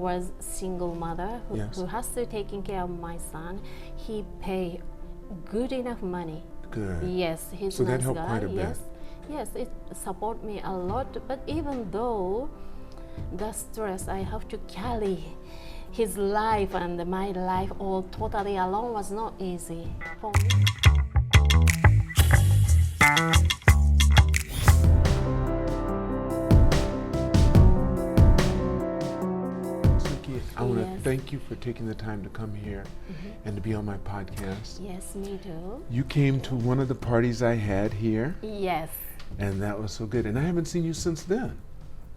was single mother Yes. who has to taking care of my son. He pay good enough money. Good. Yes, he's So a that nice helped guy. quite a bit. Yes, yes, it support me a lot. But even though the stress I have to carry his life and my life all totally alone was not easy for me. Hatsuki, I want to Yes. thank you for taking the time to come here and to be on my podcast. Yes, me too. You came to one of the parties I had here, Yes. and that was so good. And I haven't seen you since then.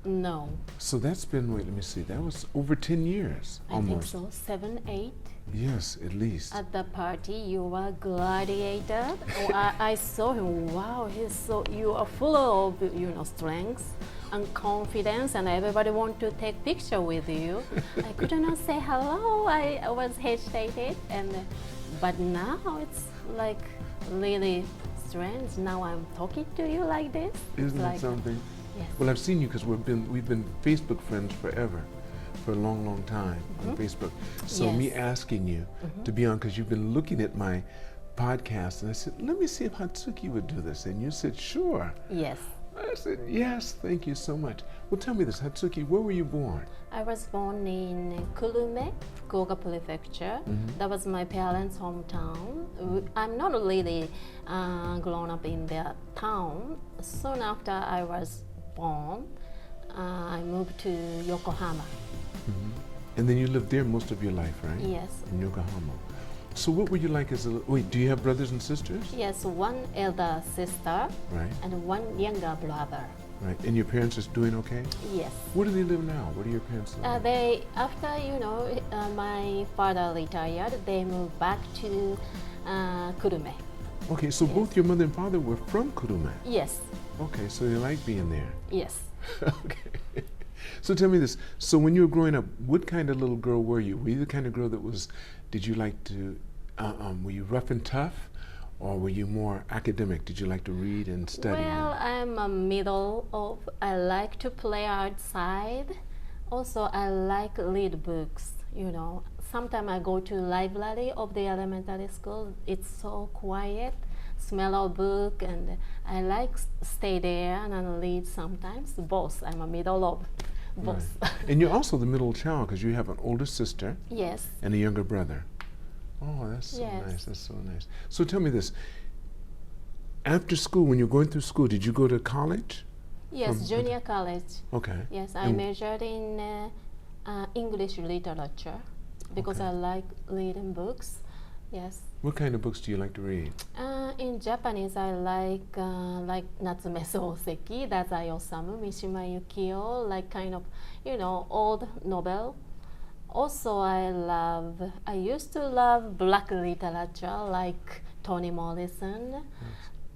No. So that's been, wait, let me see, that was over 10 years, I think almost. so. 7, 8. Yes, at least. At the party, you were gladiator. Oh, I saw him. Wow, you are full of strength and confidence, and everybody want to take picture with you. I could not say hello. I was hesitated, but now it's like really strange. Now I'm talking to you like this. Isn't like, that something? Yes. Well, I've seen you because we've been Facebook friends forever, for a long, long time on Facebook. So me Yes. asking you to be on, because you've been looking at my podcast, and I said, let me see if Hatsuki would do this. And you said, sure. Yes. I said, yes, thank you so much. Well, tell me this, Hatsuki, where were you born? I was born in Kurume, Fukuoka Prefecture. That was my parents' hometown. I'm not really grown up in their town. Soon after I was born, I moved to Yokohama. And then you lived there most of your life, right? Yes. In Yokohama. So what were you like as a, wait, do you have brothers and sisters? Yes, one elder sister Right, and one younger brother. right. And your parents are doing okay? Yes. Where do they live now? Where do your parents live? After my father retired, they moved back to Kurume. Okay, so both your mother and father were from Kurume. Yes. Okay, so they like being there. Yes. Okay. So tell me this. So when you were growing up, what kind of little girl were you? Were you the kind of girl that was, did you like to, were you rough and tough? Or were you more academic? Did you like to read and study? Well, I'm a middle of, I like to play outside. Also, I like read books, Sometimes I go to library of the elementary school. It's so quiet, smell of book, and I like stay there and read sometimes. Both, I'm a middle of both. Right. And you're also the middle child because you have an older sister Yes. and a younger brother. Oh, that's so Yes. nice. That's so nice. So tell me this. After school, when you're going through school, did you go to college? Yes, junior college. Okay. Yes, I And- majored in English literature because Okay. I like reading books. Yes. What kind of books do you like to read? In Japanese, I like Natsume Souseki, Dazai Osamu, Mishima Yukio, like kind of, old novel. Also, I used to love black literature like Toni Morrison,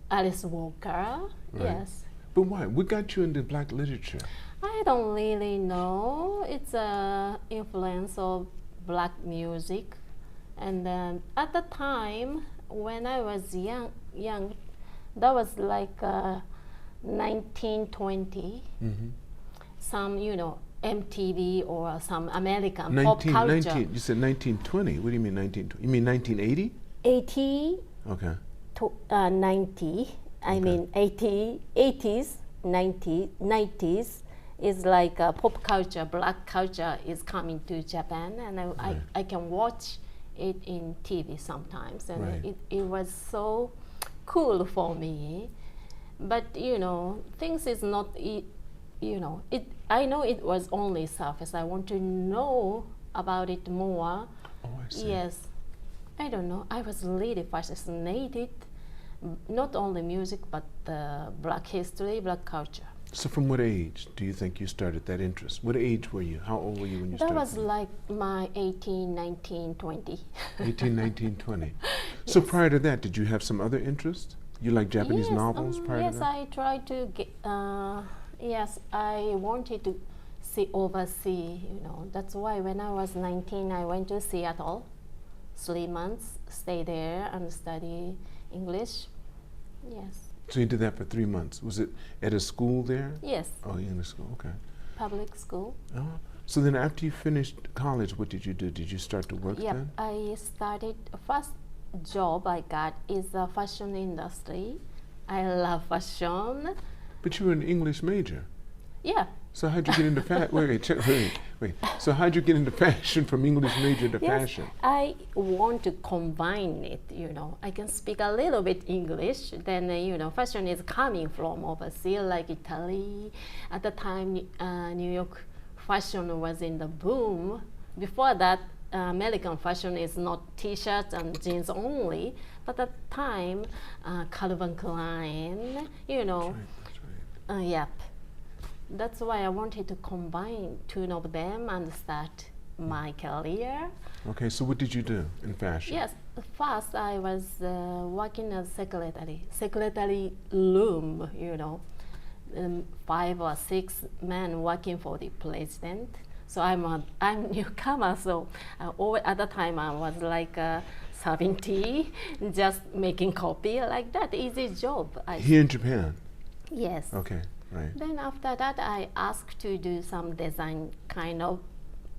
Alice Walker. Right. Yes. But why? What got you into black literature? I don't really know. It's a influence of black music. And then at the time when I was young, that was like 1920. Some, MTV or some American pop culture. You said 1920. What do you mean 1920? You mean 1980? 80 Okay. to 90. I mean 80s, 90s is like pop culture, black culture is coming to Japan, and I can watch it in TV sometimes, and Right. it was so cool for me. But things is not I know it was only surface. I want to know about it more. Oh, I see. Yes, I don't know. I was really fascinated, not only music but black history, black culture. So from what age do you think you started that interest? What age were you? How old were you when you That started? was like my 18, 19, 20. 18, 19, 20. So prior to that, did you have some other interest? You like Japanese Yes, novels prior yes, to that? I tried to get. Yes, I wanted to oversee. That's why when I was 19, I went to Seattle. 3 months, stay there and study English. Yes. So you did that for 3 months. Was it at a school there? Yes. Oh, in a school. Okay. Public school. Oh. So then after you finished college, what did you do? Did you start to work Yep, then? I started, first job I got is the fashion industry. I love fashion. But you were an English major. Yeah. So how'd you get into fashion? Wait. So how'd you get into fashion from English major to Yes, fashion? I want to combine it, I can speak a little bit English, then, fashion is coming from overseas, like Italy. At the time, New York fashion was in the boom. Before that, American fashion is not t-shirts and jeans only, but at the time, Calvin Klein, That's right. Yep. That's why I wanted to combine two of them and start my career. Okay, so what did you do in fashion? Yes, first I was working as secretary room, 5 or 6 men working for the president. So I'm newcomer, so at the time I was like serving tea, just making copy like that, easy job. Here in Japan? Yes. Okay, right. Then after that, I asked to do some design kind of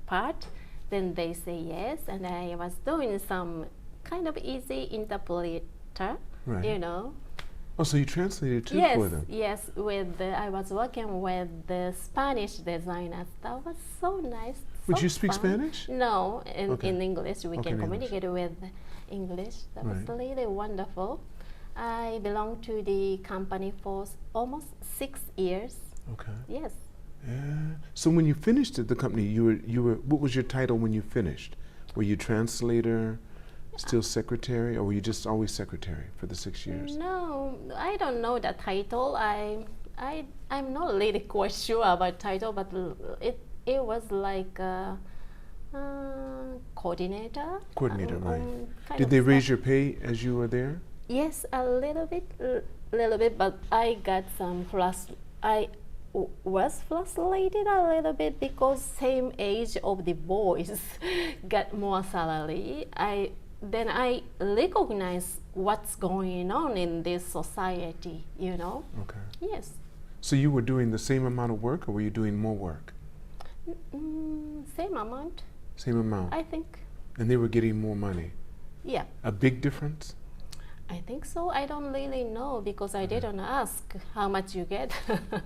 part. Then they say yes, and I was doing some kind of easy interpreter, Right. Oh, so you translated too for them? Yes, I was working with the Spanish designers. That was so nice. Would so you speak fun. Spanish? No, Okay. in English. We Okay, can in communicate with English. That was Right. really wonderful. I belonged to the company for almost 6 years. Okay. Yes. Yeah. So when you finished at the company, you were. What was your title when you finished? Were you translator, still secretary, or were you just always secretary for the 6 years? No, I don't know the title. I'm not really quite sure about title, but it was like coordinator. Coordinator, right. kind Did of they raise stuff. your pay as you were there? Yes, a little bit, but I got some was frustrated a little bit because same age of the boys got more salary. Then I recognize what's going on in this society, Okay. Yes. So you were doing the same amount of work, or were you doing more work? Same amount, Same amount. I think. And they were getting more money. Yeah, A big difference? I think so. I don't really know because I didn't ask how much you get.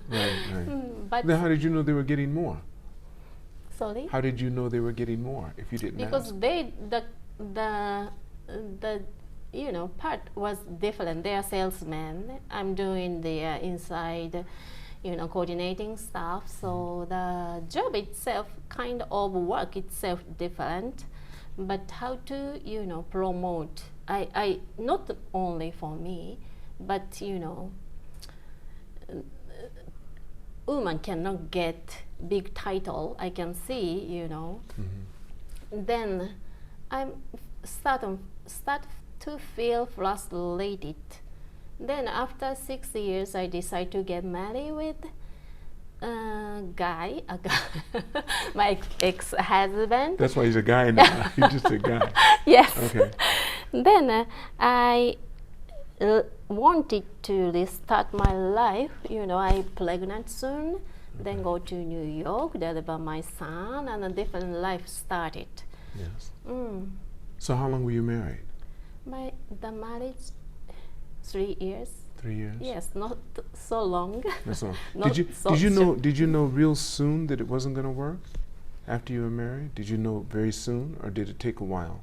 Right. But Then how did you know they were getting more? sorry. How did you know they were getting more if you didn't Because ask? the part was different. They are salesmen. I'm doing the inside, coordinating stuff. So the job itself, kind of work itself, different. But how to promote? I not only for me, but woman cannot get big title. I can see, Then I'm start to feel frustrated. Then after 6 years, I decide to get married with a guy, my ex-husband. That's why he's a guy now. He's just a guy. Yes. Okay. Then I wanted to restart my life. I pregnant soon. Then go to New York, deliver my son, and a different life started. Yes. So how long were you married? The marriage, 3 years. 3 years? Yes, not so long. That's all. Not Did you so did you know short. did you know real soon that it wasn't going to work after you were married? Did you know very soon, or did it take a while?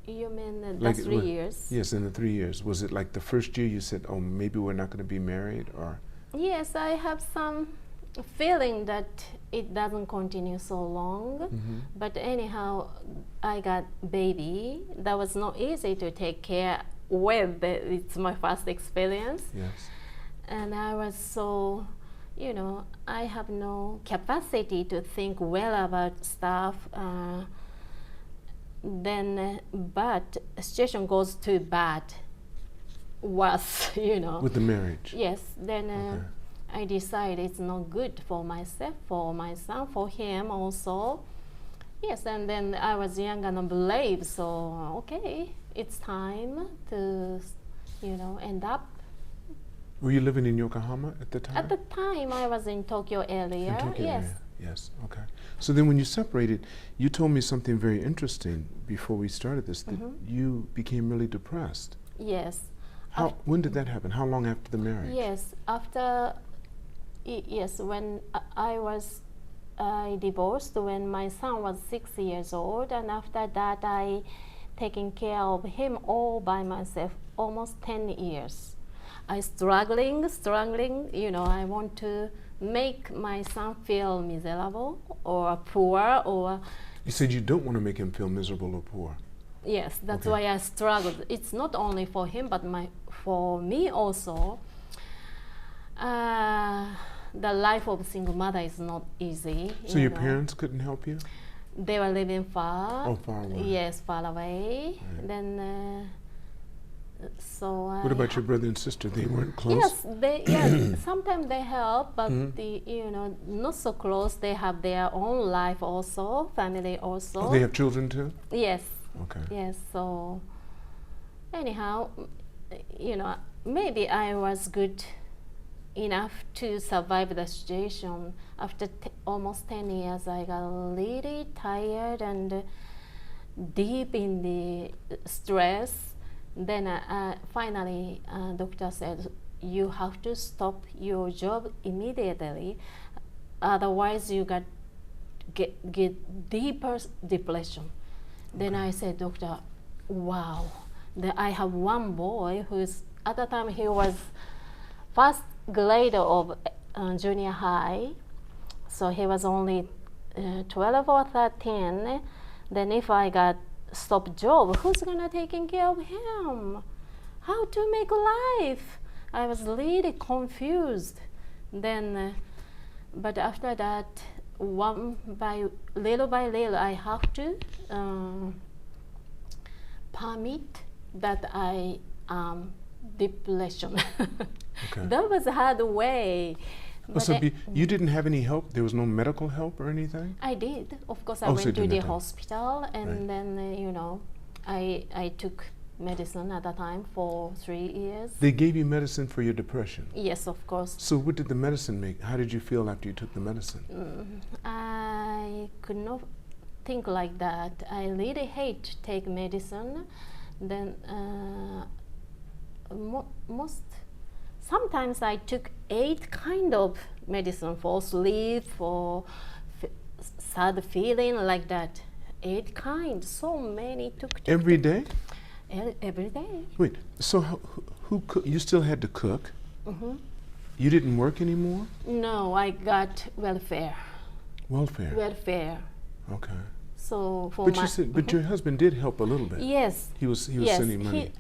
You mean the Like 3 years? Yes, in the 3 years. Was it like the first year you said, "Oh, maybe we're not going to be married," or? Yes, I have some feeling that it doesn't continue so long. But anyhow, I got baby. That was not easy to take care with. It's my first experience. Yes. And I was so, I have no capacity to think well about stuff. But situation goes too bad, worse, With the marriage. Yes, then Okay. I decide it's not good for myself, for my son, for him also. Yes, and then I was young and brave, so okay, it's time to, end up. Were you living in Yokohama at the time? At the time, I was in Tokyo area. In Tokyo Yes, area. Yes. Okay. So then, when you separated, you told me something very interesting before we started this. That you became really depressed. Yes. How? When did that happen? How long after the marriage? Yes, after, yes, when I divorced when my son was 6 years old, and after that I taking care of him all by myself almost 10 years. I struggling, I want to make my son feel miserable or poor or. You said you don't want to make him feel miserable or poor. Yes, that's Okay. why I struggled. It's not only for him, but for me also. The life of single mother is not easy. So your parents couldn't help you? They were living far. Oh, far away. Yes, far away. Right. Then, so. What about your brother and sister? They weren't close? Yes, sometimes they help, but not so close. They have their own life also, family also. Oh, they have children too? Yes. Okay. Yes, so anyhow, maybe I was good enough to survive the situation. After almost 10 years, I got really tired and deep in the stress. Then finally, doctor said, you have to stop your job immediately, otherwise you get deeper depression. Then I said, doctor, wow, I have one boy who's, at the time he was first grade of junior high, so he was only 12 or 13. Then if I got stop job, who's gonna taking care of him? How to make life? I was really confused. Then, but after that, little by little, I have to permit that I depression. Okay. That was a hard way. Oh, so you didn't have any help? There was no medical help or anything? I did. Of course, I Oh, so went you to the didn't have- hospital, and Right. then I took medicine at the time for 3 years. They gave you medicine for your depression. Yes, of course. So what did the medicine make? How did you feel after you took the medicine? I could not think like that. I really hate to take medicine. Then sometimes I took 8 kind of medicine for sleep, for sad feeling, like that. 8 kinds, so many took. Every day? Every day. Wait, so who you still had to cook? You didn't work anymore? No, I got welfare. Welfare. Welfare. Okay. So for But my you said, but your husband did help a little bit. yes. He was Yes, sending money.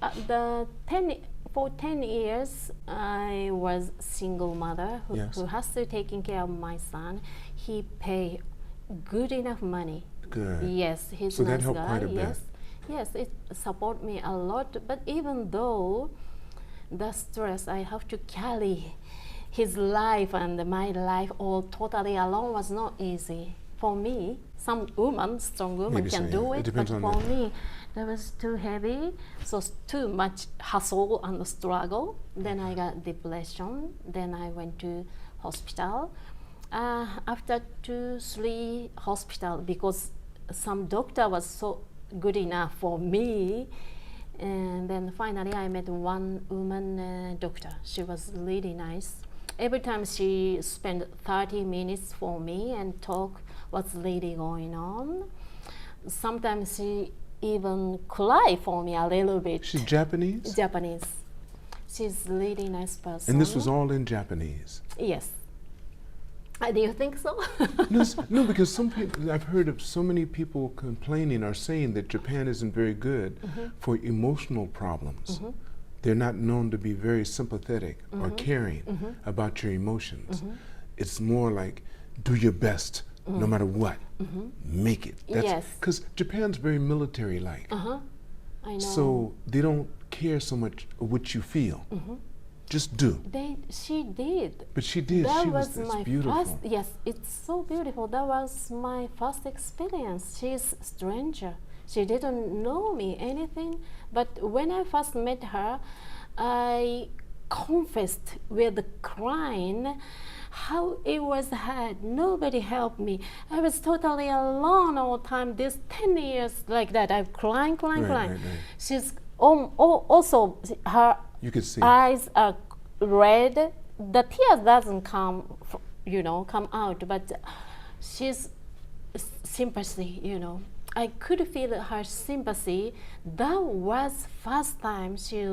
for 10 years, I was single mother Yes. who has to taking care of my son. He pay good enough money. Good. Yes, he's So a that nice helped guy. quite a bit. Yes, yes, it support me a lot. But even though the stress I have to carry his life and my life all totally alone was not easy for me. Some woman, strong woman, Maybe can so, do yeah. It it, depends but on for the- me, that was too heavy. So too much hustle and struggle. Then I got depression. Then I went to hospital. After 2-3 hospital, because some doctor was so good enough for me, and then finally I met one woman doctor. She was really nice. Every time she spent 30 minutes for me and talk what's really going on. Sometimes she even cry for me a little bit. She's Japanese? Japanese. She's a really nice person. And this was all in Japanese? Yes. Do you think so? No, because some people, I've heard of so many people complaining or saying that Japan isn't very good for emotional problems. They're not known to be very sympathetic or caring about your emotions. It's more like, do your best no matter what. Make it. Yes. Because Japan's very military-like. I know. So they don't care so much what you feel. Just do. She did. But she did. That She was that's my beautiful. first. Yes, it's so beautiful. That was my first experience. She's a stranger. She didn't know me anything. But when I first met her, I confessed with crying how it was hard. Nobody helped me. I was totally alone all the time. This 10 years like that, I'm crying. Right. She's also her You could see. eyes are red. The tears doesn't come out, but she's sympathy. I could feel her sympathy. That was first time she's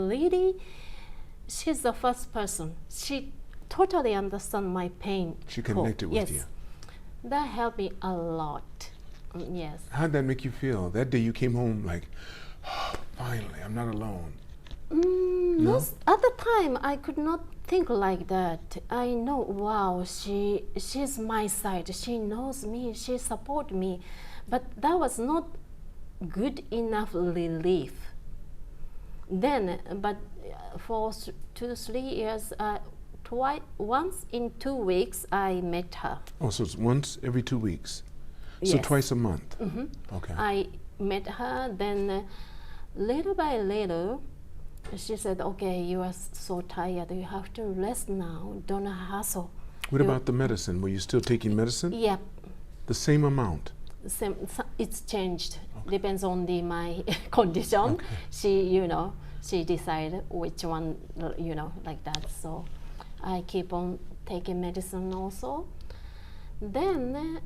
the first person. She totally understand my pain. She connected with you. That helped me a lot. Yes. How'd that make you feel? That day you came home like, oh, finally, I'm not alone. No? At the time, I could not think like that. I know, wow, she's my side. She knows me. She support me. But that was not good enough relief. Then, but for 2-3 years, once in 2 weeks, I met her. Oh, so it's once every 2 weeks. So Yes. twice a month. Okay. I met her, then little by little, she said, okay, you are so tired, you have to rest now, don't hustle. What about the medicine? Were you still taking medicine? Yeah, The same amount? it's changed, depends on my condition. Okay. She decided which one, like that. So I keep on taking medicine also. Then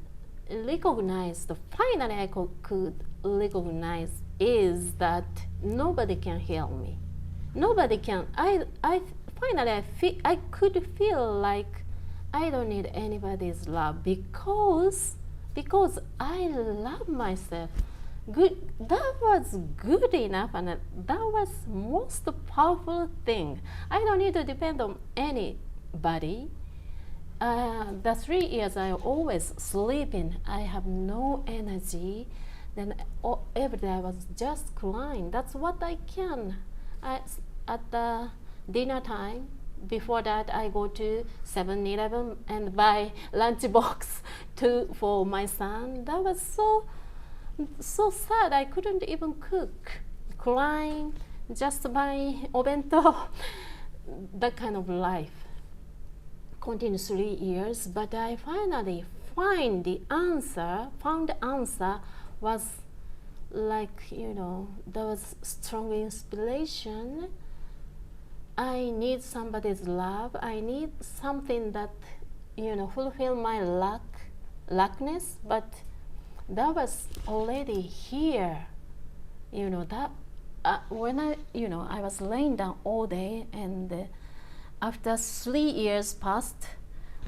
finally I could recognize is that nobody can heal me. Nobody can. I could feel like I don't need anybody's love because I love myself. That was good enough, and that was most powerful thing. I don't need to depend on anybody. The 3 years I always sleeping. I have no energy. Then every day I was just crying. That's what I can. At the dinner time, before that I go to 7-Eleven and buy lunch box for my son. That was so sad. I couldn't even cook. Crying, just buy obento. That kind of life continued 3 years, but I finally found the answer was like, there was strong inspiration. I need somebody's love. I need something that, fulfill my lackness, but that was already here. That when I was laying down all day, and after 3 years passed,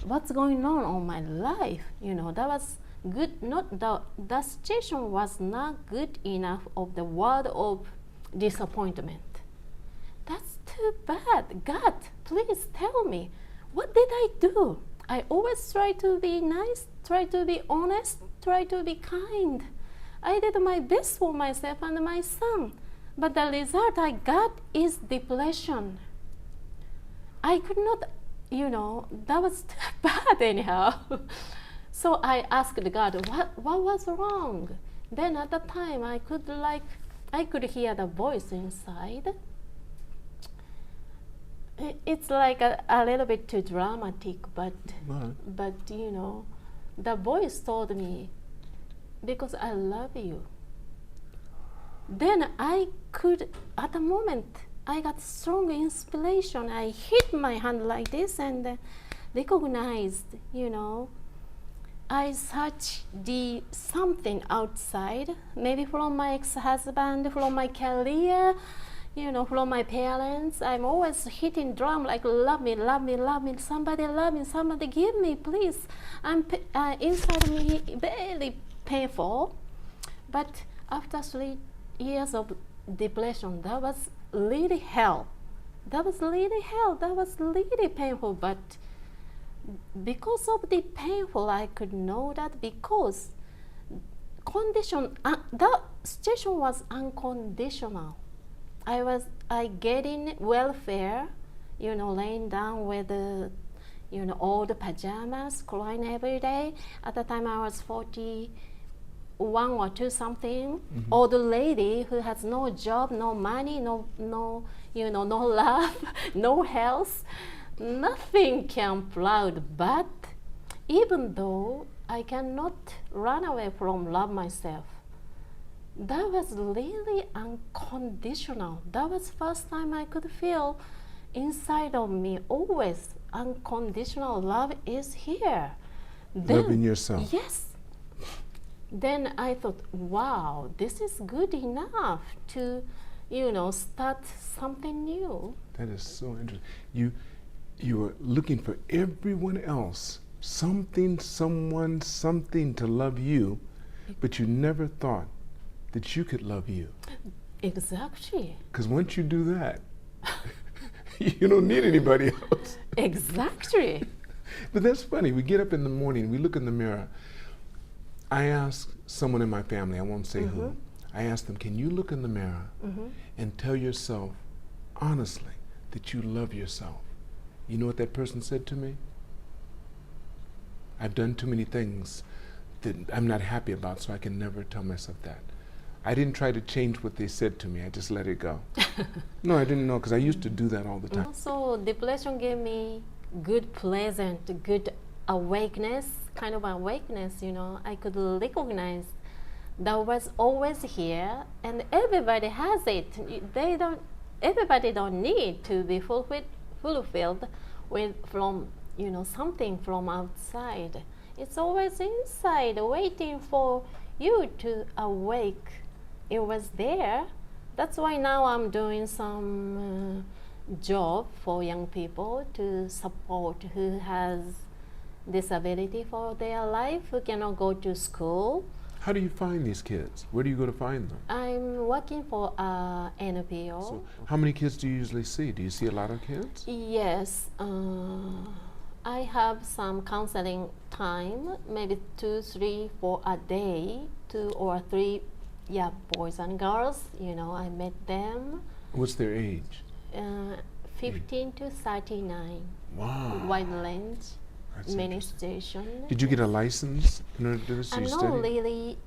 what's going on my life? That was good. Not the situation was not good enough of the word of disappointment. That's too bad. God, please tell me, what did I do? I always try to be nice, try to be honest, try to be kind. I did my best for myself and my son, but the result I got is depression. I could not, that was too bad anyhow. So I asked God, what was wrong? Then at the time I could hear the voice inside. It's like a little bit too dramatic, but the voice told me, because I love you. Then at the moment, I got strong inspiration. I hit my hand like this and recognized, I searched something outside, maybe from my ex-husband, from my career, from my parents. I'm always hitting drum like, love me, somebody love me, somebody give me, please. Inside me very painful. But after 3 years of depression, that was really hell. That was really painful. But because of the painful, I could know that because the situation was unconditional. I getting welfare, laying down with all the pajamas, crying every day. At the time I was 41 or 2 something. Old lady who has no job, no money, no love, no health. Nothing can proud, but even though I cannot run away from love myself, that was really unconditional. That was first time I could feel inside of me always unconditional love is here. Loving yourself. Yes. Then I thought, wow, this is good enough to, start something new. That is so interesting. You were looking for everyone else, something, someone, something to love you, but you never thought that you could love you. Exactly. Because once you do that, you don't need anybody else. Exactly. But that's funny. We get up in the morning, we look in the mirror. I ask someone in my family, I won't say who, I ask them, can you look in the mirror and tell yourself honestly that you love yourself? You know what that person said to me? I've done too many things that I'm not happy about, so I can never tell myself that. I didn't try to change what they said to me. I just let it go. No, I didn't know, because I used to do that all the time. So depression gave me good pleasant, good awakeness, kind of awakeness, I could recognize that was always here, and everybody has it. Everybody don't need to be fulfilled from, something from outside. It's always inside, waiting for you to awake. It was there. That's why now I'm doing some job for young people to support who has disability for their life, who cannot go to school. How do you find these kids? Where do you go to find them? I'm working for NPO. So how many kids do you usually see? Do you see a lot of kids? Yes. I have some counseling time, maybe 2, 3, 4 a day, 2 or 3 boys and girls. I met them. What's their age? 15 to 39. Wow. Wide range. That's Many stations. Did you get a license in order to do this? I'm not really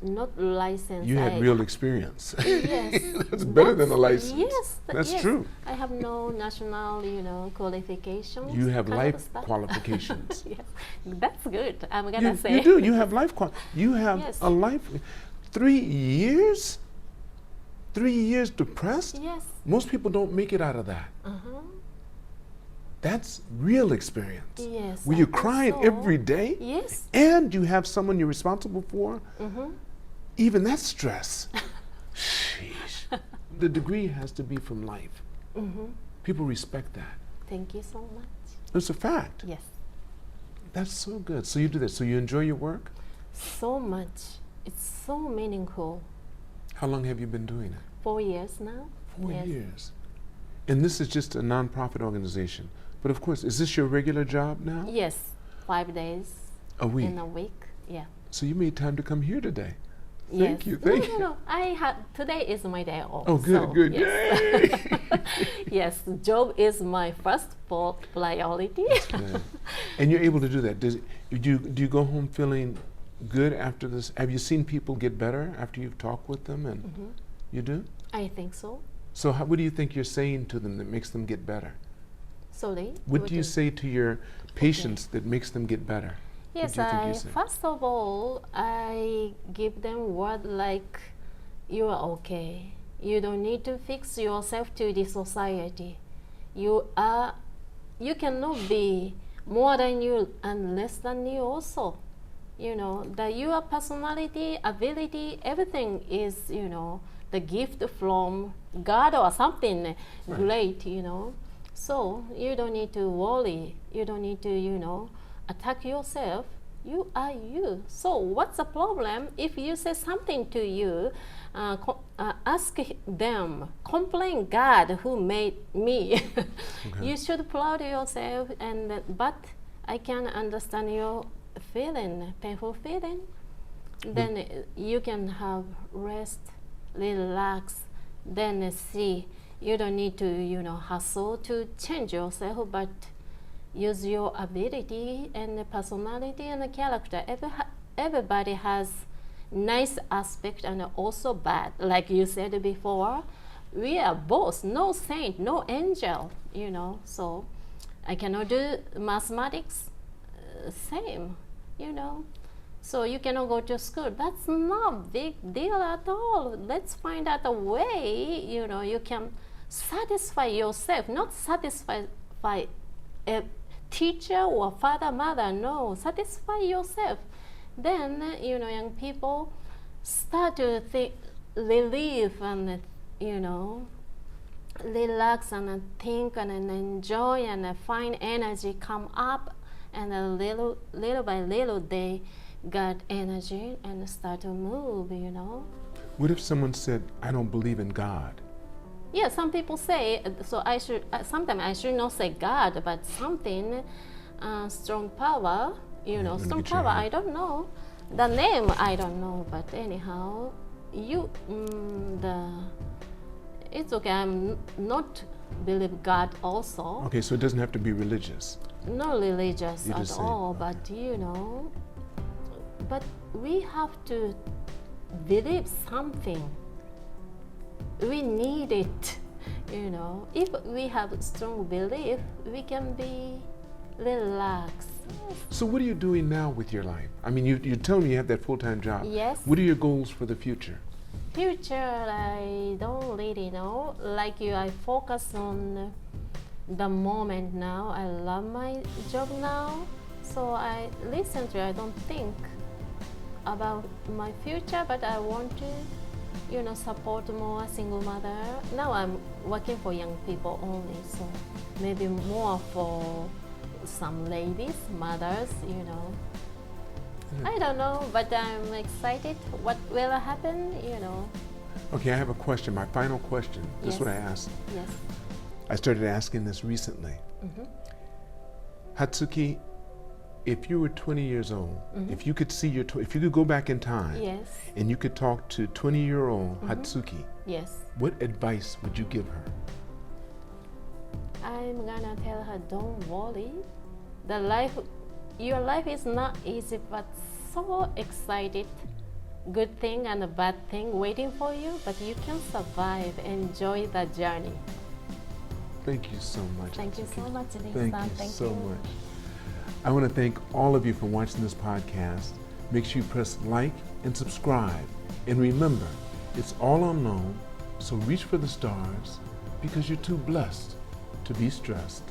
not licensed. You had real experience. Yes. That's better than a license. Yes. That's true. I have no national, qualifications. You have life qualifications. Yes. That's good. I'm gonna say. You do. You have life You have a life. 3 years? 3 years depressed? Yes. Most people don't make it out of that. That's real experience. Yes. Where you're crying every day. Yes. And you have someone you're responsible for. Even that's stress. Sheesh. The degree has to be from life. People respect that. Thank you so much. It's a fact. Yes. That's so good. So you do that. So you enjoy your work? So much. It's so meaningful. How long have you been doing it? 4 years now. 4 years. And this is just a nonprofit organization. But of course, is this your regular job now? Yes, 5 days a week. in a week. Yeah. So you made time to come here today. Yes. Thank you. Thank you. No. Today is my day off. Oh, good, so, good. Yes. Yay! Yes, job is my first priority. And you're able to do that. Do you go home feeling good after this? Have you seen people get better after you've talked with them? And you do? I think so. So what do you think you're saying to them that makes them get better? Sorry? What do you say to your patients that makes them get better? Yes, first of all, I give them word like, you are okay. You don't need to fix yourself to the society. You cannot be more than you and less than you also. That your personality, ability, everything is, the gift from God or something great, So you don't need to worry. You don't need to, attack yourself. You are you. So what's the problem if you say something to you? Ask them. Complain God who made me. You should proud yourself. But I can understand your feeling, painful feeling. Then you can have rest, relax. Then see. You don't need to, hustle to change yourself, but use your ability and personality and character. Everybody has nice aspect and also bad. Like you said before, we are both, no saint, no angel, So I cannot do mathematics, same, you know. So you cannot go to school. That's not big deal at all. Let's find out a way, you know, you can satisfy yourself, not satisfy a teacher or father, mother, no, satisfy yourself. Then, you know, young people start to think, relieve and, you know, relax and think and enjoy and find energy come up, and little by little they got energy and start to move, you know. What if someone said, I don't believe in God? Yeah, some people say, so I should, sometimes I should not say God, but something, strong power, you know, strong power, I don't know. The name, I don't know, but anyhow, it's okay, I'm not believe God also. Okay, so it doesn't have to be religious. Not religious You at just say, all, okay. but you know, but we have to believe something. We need it, you know. If we have strong belief, we can be relaxed. So what are you doing now with your life? I mean, you tell me you have that full-time job. Yes. What are your goals for the future? Future, I don't really know. Like you, I focus on the moment now. I love my job now, so I recently I don't think about my future, but I want to, you know, support more single mother. Now I'm working for young people only, so maybe more for some ladies, mothers, you know. I don't know, but I'm excited what will happen, you know. Okay, I have a question, my final question. This is what I asked. Yes. I started asking this recently. Hatsuki, if you were 20 years old, if you could see if you could go back in time, Yes. and you could talk to 20-year-old Hatsuki, Yes. what advice would you give her? I'm gonna tell her, don't worry. Your life is not easy, but so excited. Good thing and a bad thing waiting for you, but you can survive. Enjoy the journey. Thank you so much. Thank you Hatsuki. so much, Lisa. Thank you so much. I want to thank all of you for watching this podcast. Make sure you press like and subscribe. And remember, it's all unknown, so reach for the stars because you're too blessed to be stressed.